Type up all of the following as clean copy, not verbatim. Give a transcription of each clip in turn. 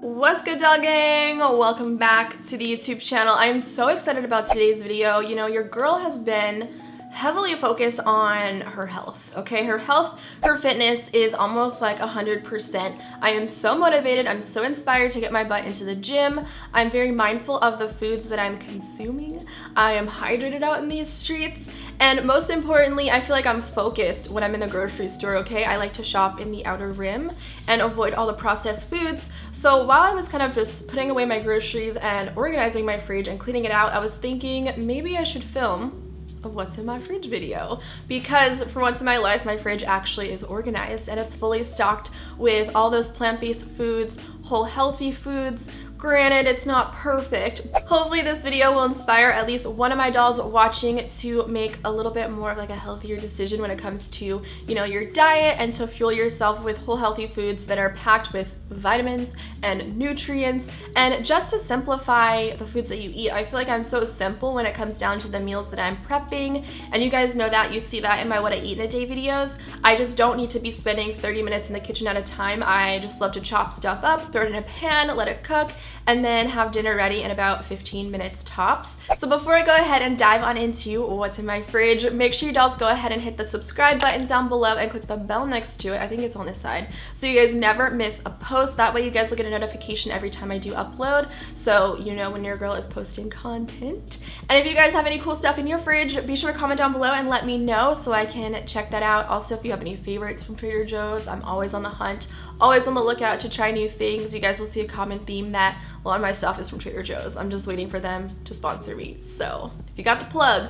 What's good, doll gang? Welcome back to the YouTube channel. I'm so excited about today's video. You know, your girl has been heavily focused on her health, okay? Her health, her fitness is almost like 100%. I am so motivated. I'm so inspired to get my butt into the gym. I'm very mindful of the foods that I'm consuming. I am hydrated out in these streets. And most importantly, I feel like I'm focused when I'm in the grocery store, okay? I like to shop in the outer rim and avoid all the processed foods. So while I was kind of just putting away my groceries and organizing my fridge and cleaning it out, I was thinking maybe I should film a what's in my fridge video, because for once in my life my fridge actually is organized and it's fully stocked with all those plant-based foods, whole healthy foods. Granted, it's not perfect. Hopefully this video will inspire at least one of my dolls watching to make a little bit more of like a healthier decision when it comes to, you know, your diet, and to fuel yourself with whole healthy foods that are packed with vitamins and nutrients. And just to simplify the foods that you eat, I feel like I'm so simple when it comes down to the meals that I'm prepping, and you guys know that. You see that in my what I eat in a day videos. I just don't need to be spending 30 minutes in the kitchen at a time. I just love to chop stuff up, throw it in a pan, let it cook, and then have dinner ready in about 15 minutes tops. So before I go ahead and dive on into what's in my fridge, make sure you dolls go ahead and hit the subscribe button down below and click the bell next to it. I think it's on this side, so you guys never miss a post. That way you guys will get a notification every time I do upload, so you know when your girl is posting content. And if you guys have any cool stuff in your fridge, be sure to comment down below and let me know so I can check that out. Also, if you have any favorites from Trader Joe's, I'm always on the hunt, always on the lookout to try new things. You guys will see a common theme that a lot of my stuff is from Trader Joe's. I'm just waiting for them to sponsor me. So if you got the plug,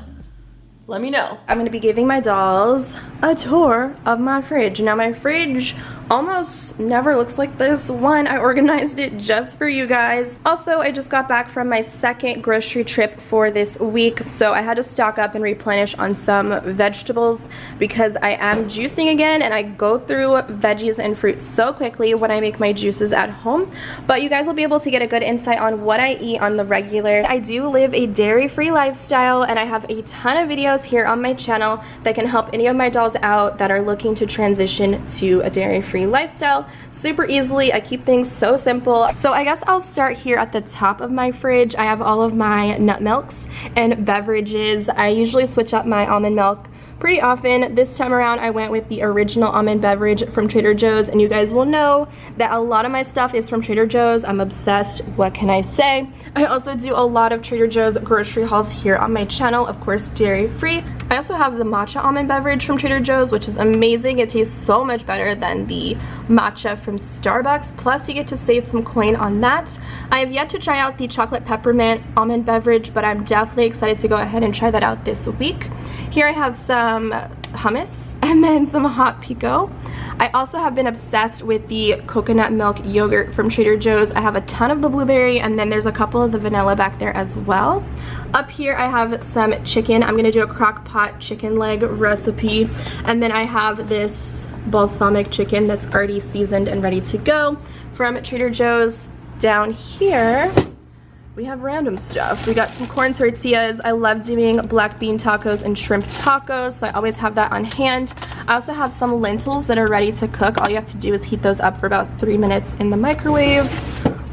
let me know. I'm gonna be giving my dolls a tour of my fridge. Now my fridge almost never looks like this. One, I organized it just for you guys. Also, I just got back from my second grocery trip for this week, so I had to stock up and replenish on some vegetables because I am juicing again, and I go through veggies and fruits so quickly when I make my juices at home. But you guys will be able to get a good insight on what I eat on the regular. I do live a dairy-free lifestyle, and I have a ton of videos here on my channel that can help any of my dolls out that are looking to transition to a dairy-free lifestyle super easily. I keep things so simple. So I guess I'll start here at the top of my fridge. I have all of my nut milks and beverages. I usually switch up my almond milk pretty often. This time around I went with the original almond beverage from Trader Joe's, and you guys will know that a lot of my stuff is from Trader Joe's. I'm obsessed, what can I say? I also do a lot of Trader Joe's grocery hauls here on my channel, of course dairy free. I also have the matcha almond beverage from Trader Joe's, which is amazing. It tastes so much better than the matcha from Starbucks, plus you get to save some coin on that. I have yet to try out the chocolate peppermint almond beverage, but I'm definitely excited to go ahead and try that out this week. Here I have some hummus and then some hot pico. I also have been obsessed with the coconut milk yogurt from Trader Joe's. I have a ton of the blueberry, and then there's a couple of the vanilla back there as well. Up here I have some chicken. I'm gonna do a crock pot chicken leg recipe, and then I have this balsamic chicken that's already seasoned and ready to go from Trader Joe's. Down here we have random stuff. We got some corn tortillas. I love doing black bean tacos and shrimp tacos, so I always have that on hand. I also have some lentils that are ready to cook. All you have to do is heat those up for about 3 minutes in the microwave.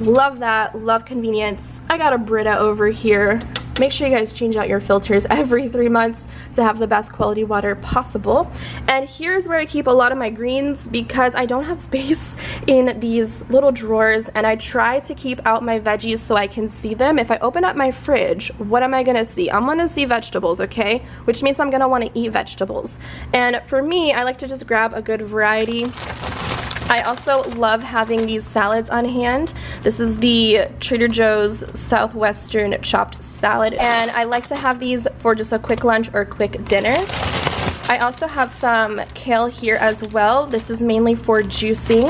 Love that, love convenience. I got a Brita over here. Make sure you guys change out your filters every 3 months to have the best quality water possible. And here's where I keep a lot of my greens because I don't have space in these little drawers, and I try to keep out my veggies so I can see them. If I open up my fridge, what am I gonna see? I'm gonna see vegetables, okay? Which means I'm gonna wanna eat vegetables. And for me, I like to just grab a good variety. I also love having these salads on hand. This is the Trader Joe's Southwestern chopped salad, and I like to have these for just a quick lunch or quick dinner. I also have some kale here as well. This is mainly for juicing.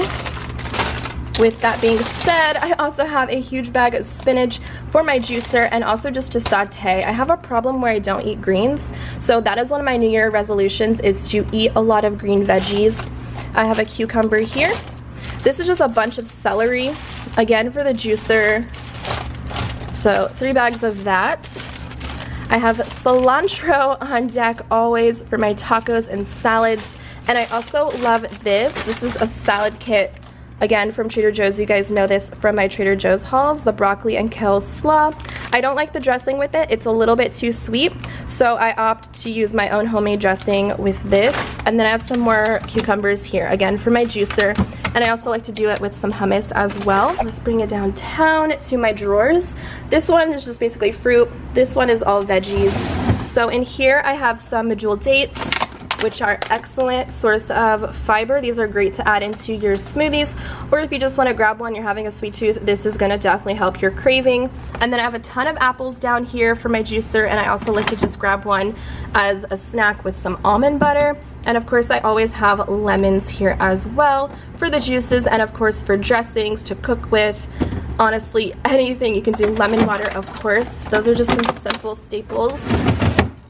With that being said, I also have a huge bag of spinach for my juicer and also just to saute. I have a problem where I don't eat greens, so that is one of my New Year resolutions, is to eat a lot of green veggies. I have a cucumber here. This is just a bunch of celery, again for the juicer. So 3 bags of that. I have cilantro on deck always for my tacos and salads. And I also love this. This is a salad kit, again, from Trader Joe's. You guys know this from my Trader Joe's hauls, the broccoli and kale slaw. I don't like the dressing with it. It's a little bit too sweet, so I opt to use my own homemade dressing with this. And then I have some more cucumbers here, again, for my juicer. And I also like to do it with some hummus as well. Let's bring it downtown to my drawers. This one is just basically fruit. This one is all veggies. So in here I have some medjool dates, which are excellent source of fiber. These are great to add into your smoothies, or if you just want to grab one, you're having a sweet tooth, this is going to definitely help your craving. And then I have a ton of apples down here for my juicer, and I also like to just grab one as a snack with some almond butter. And of course I always have lemons here as well for the juices, and of course for dressings to cook with. Honestly, anything. You can do lemon water, of course. Those are just some simple staples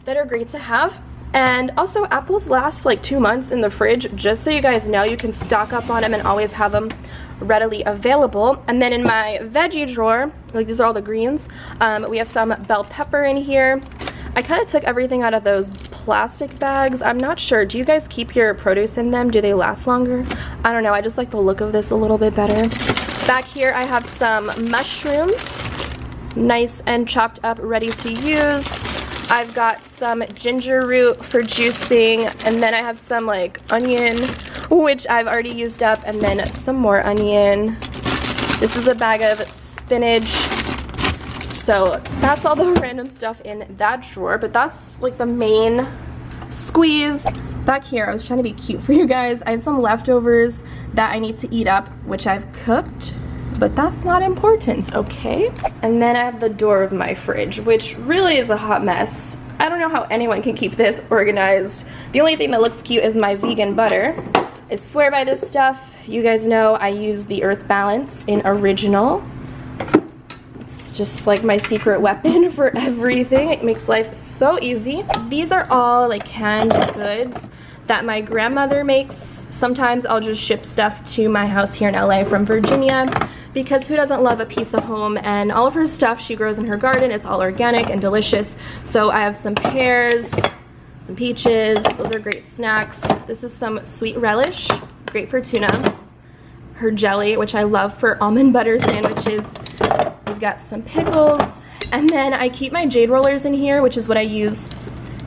that are great to have. And also, apples last like 2 months in the fridge, just so you guys know. You can stock up on them and always have them readily available. And then in my veggie drawer, like these are all the greens, we have some bell pepper in here. I kind of took everything out of those plastic bags. I'm not sure. Do you guys keep your produce in them? Do they last longer? I don't know. I just like the look of this a little bit better. Back here, I have some mushrooms, nice and chopped up, ready to use. I've got some ginger root for juicing, and then I have some like onion, which I've already used up, and then some more onion. This is a bag of spinach. So that's all the random stuff in that drawer, but that's like the main squeeze. Back here, I was trying to be cute for you guys. I have some leftovers that I need to eat up, which I've cooked, but that's not important, okay? And then I have the door of my fridge, which really is a hot mess. I don't know how anyone can keep this organized. The only thing that looks cute is my vegan butter. I swear by this stuff. You guys know I use the Earth Balance in Original. It's just like my secret weapon for everything. It makes life so easy. These are all like canned goods that my grandmother makes. Sometimes I'll just ship stuff to my house here in LA from Virginia, because who doesn't love a piece of home? And all of her stuff she grows in her garden. It's all organic and delicious. So I have some pears, some peaches. Those are great snacks. This is some sweet relish, great for tuna. Her jelly, which I love for almond butter sandwiches. We've got some pickles. And then I keep my jade rollers in here, which is what I use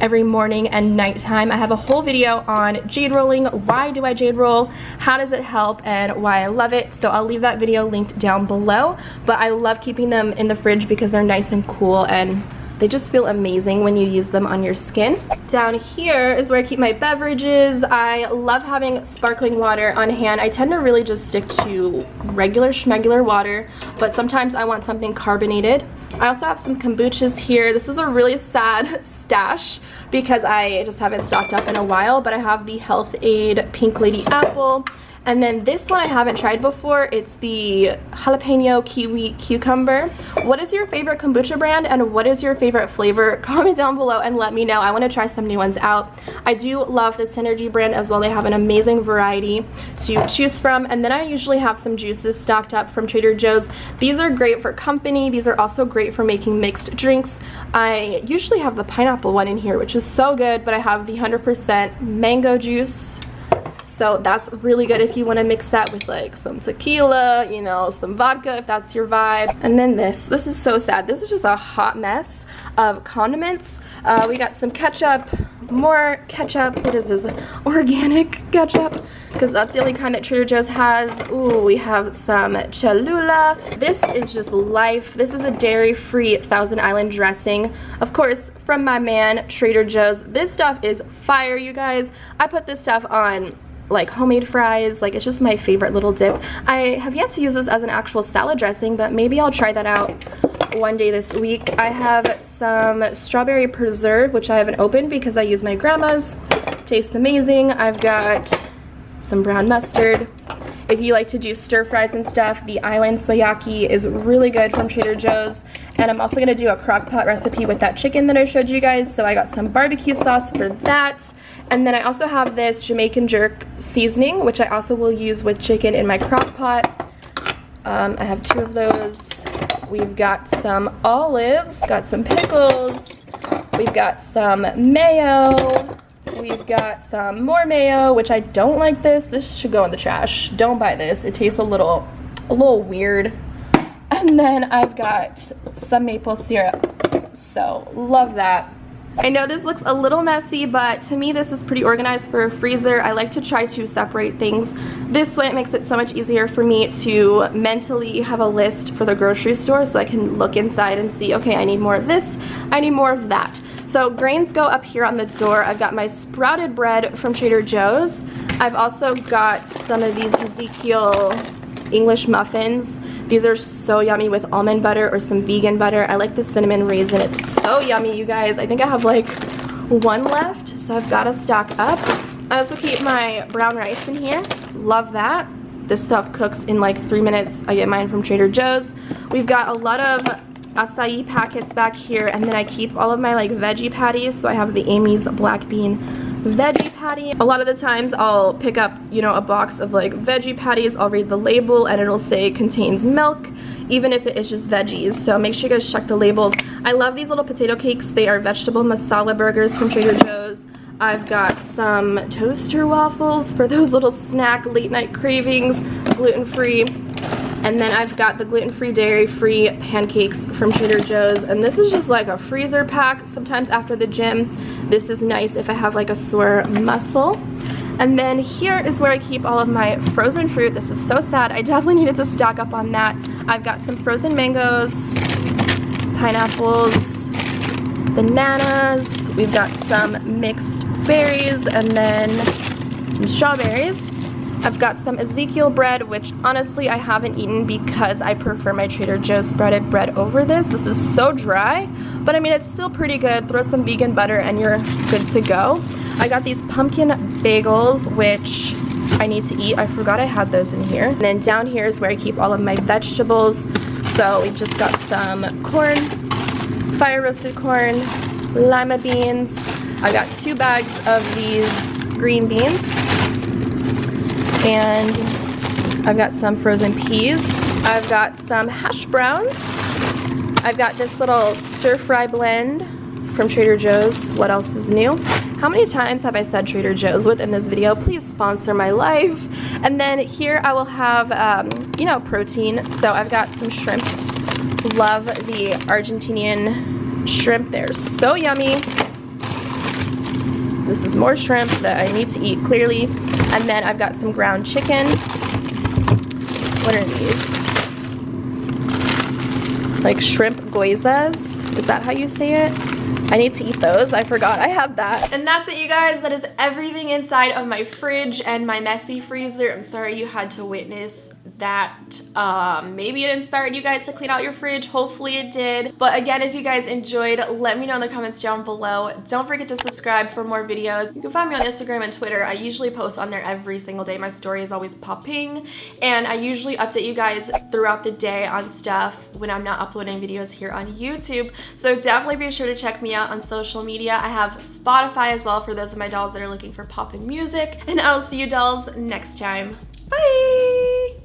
every morning and nighttime. I have a whole video on jade rolling. Why do I jade roll? How does it help? And why I love it. So I'll leave that video linked down below. But I love keeping them in the fridge because they're nice and cool, and they just feel amazing when you use them on your skin. Down here is where I keep my beverages. I love having sparkling water on hand. I tend to really just stick to regular schmegular water, but sometimes I want something carbonated. I also have some kombuchas here. This is a really sad stash because I just haven't stocked up in a while, but I have the Health Aid Pink Lady Apple. And then this one I haven't tried before. It's the jalapeno kiwi cucumber. What is your favorite kombucha brand, and what is your favorite flavor? Comment down below and let me know. I want to try some new ones out. I do love the Synergy brand as well. They have an amazing variety to choose from. And then I usually have some juices stocked up from Trader Joe's. These are great for company. These are also great for making mixed drinks. I usually have the pineapple one in here, which is so good, but I have the 100% mango juice. So that's really good if you want to mix that with like some tequila, you know, some vodka if that's your vibe. And then this is so sad. This is just a hot mess of condiments. We got some ketchup, more ketchup. What is this? Organic ketchup, because that's the only kind that Trader Joe's has. Ooh, we have some Cholula. This is just life. This is a dairy-free Thousand Island dressing, of course, from my man Trader Joe's. This stuff is fire, you guys. I put this stuff on like homemade fries. Like, it's just my favorite little dip. I have yet to use this as an actual salad dressing, but maybe I'll try that out one day this week. I have some strawberry preserve, which I haven't opened because I use my grandma's. Tastes amazing. I've got some brown mustard. If you like to do stir fries and stuff, the Island Soyaki is really good from Trader Joe's. And I'm also going to do a crock pot recipe with that chicken that I showed you guys. So I got some barbecue sauce for that. And then I also have this Jamaican jerk seasoning, which I also will use with chicken in my crock pot. I have 2 of those. We've got some olives, got some pickles. We've got some mayo. we've got some more mayo, which I don't like this. This should go in the trash. Don't buy this. It tastes a little weird. And then I've got some maple syrup. So love that. I know this looks a little messy, but to me this is pretty organized for a freezer. I like to try to separate things this way. It makes it so much easier for me to mentally have a list for the grocery store, so I can look inside and see, okay, I need more of this, I need more of that. So grains go up here on the door. I've got my sprouted bread from Trader Joe's. I've also got some of these Ezekiel English muffins. These are so yummy with almond butter or some vegan butter. I like the cinnamon raisin. It's so yummy, you guys. I think I have like one left, so I've got to stock up. I also keep my brown rice in here. Love that. This stuff cooks in like 3 minutes. I get mine from Trader Joe's. We've got a lot of acai packets back here, and then I keep all of my like veggie patties. So I have the Amy's black bean veggie patty. A lot of the times I'll pick up, you know, a box of like veggie patties. I'll read the label and it'll say contains milk, even if it is just veggies. So make sure you guys check the labels. I love these little potato cakes. They are vegetable masala burgers from Trader Joe's. I've got some toaster waffles for those little snack late night cravings, gluten-free. And then I've got the gluten-free, dairy-free pancakes from Trader Joe's. And this is just like a freezer pack. Sometimes after the gym, this is nice if I have like a sore muscle. And then here is where I keep all of my frozen fruit. This is so sad. I definitely needed to stock up on that. I've got some frozen mangoes, pineapples, bananas. We've got some mixed berries and then some strawberries. I've got some Ezekiel bread, which honestly I haven't eaten because I prefer my Trader Joe's sprouted bread over this. This is so dry, but I mean, it's still pretty good. Throw some vegan butter and you're good to go. I got these pumpkin bagels, which I need to eat. I forgot I had those in here. And then down here is where I keep all of my vegetables. So we've just got some corn, fire roasted corn, lima beans. I got 2 bags of these green beans. And I've got some frozen peas. I've got some hash browns. I've got this little stir-fry blend from Trader Joe's. What else is new? How many times have I said Trader Joe's within this video? Please sponsor my life. And then here I will have, you know, protein. So I've got some shrimp. Love the Argentinian shrimp. They're so yummy. This is more shrimp that I need to eat, clearly. And then I've got some ground chicken. What are these? Like shrimp goizas. Is that how you say it? I need to eat those. I forgot I have that. And that's it, you guys. That is everything inside of my fridge and my messy freezer. I'm sorry you had to witness that. Maybe it inspired you guys to clean out your fridge. Hopefully it did. But again, if you guys enjoyed, let me know in the comments down below. Don't forget to subscribe for more videos. You can find me on Instagram and Twitter. I usually post on there every single day. My story is always popping, and I usually update you guys throughout the day on stuff when I'm not uploading videos here on YouTube. So definitely be sure to check me out on social media. I have Spotify as well for those of my dolls that are looking for poppin' music. And I'll see you dolls next time. Bye!